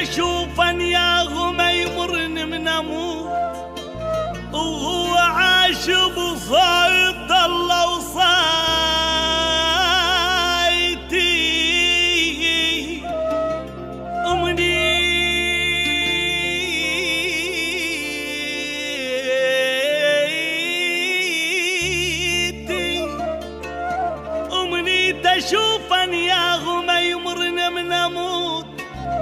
اشوفه ياهو ما يمرني من اموت وهو عاش بصيد الله وصايتي أمنيت اشوفه ياهو ما يمرني من اموت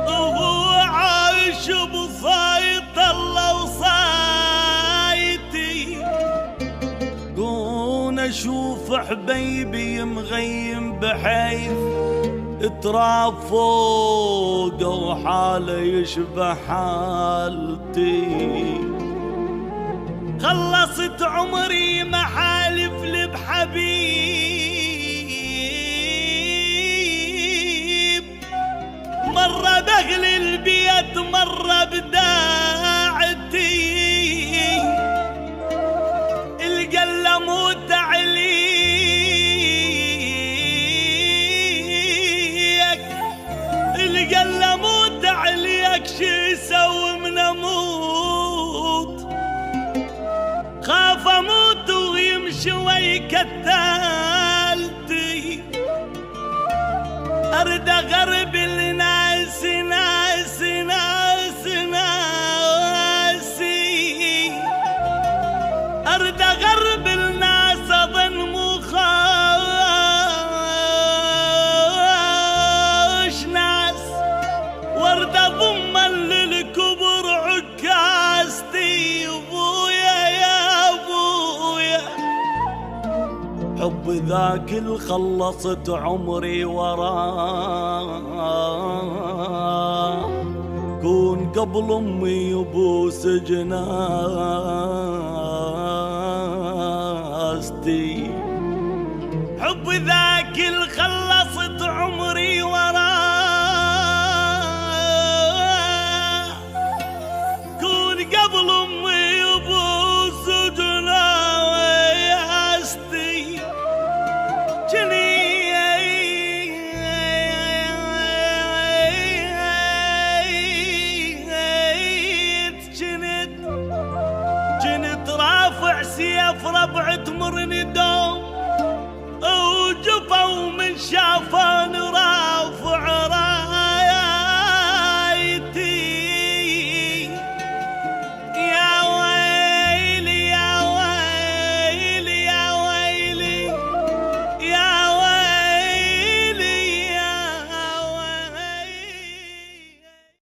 وهو عايش بصيد الله وصايتي كون اشوف حبيبي مغيم بحيث تراب فوقه وحاله يشبه حالتي خلصت عمري محالف لي بحبيب مرة بأهل البيت مرة بداعتي القلة موت عليك القلة موت عليك شي يسوي من اموت خاف اموت ويمشي ويكتالتي ارد اغرب الناس ناس ناس ناسي ارد اغرب الناس اظن مو خاش ناس وارد اضم للكبر عكاستي ابويا يا ابويا حب ذاك اللي خلصت عمري وراه كون قبل امي يبوس جناستي حب ذاك اللي خلصت عمري وراه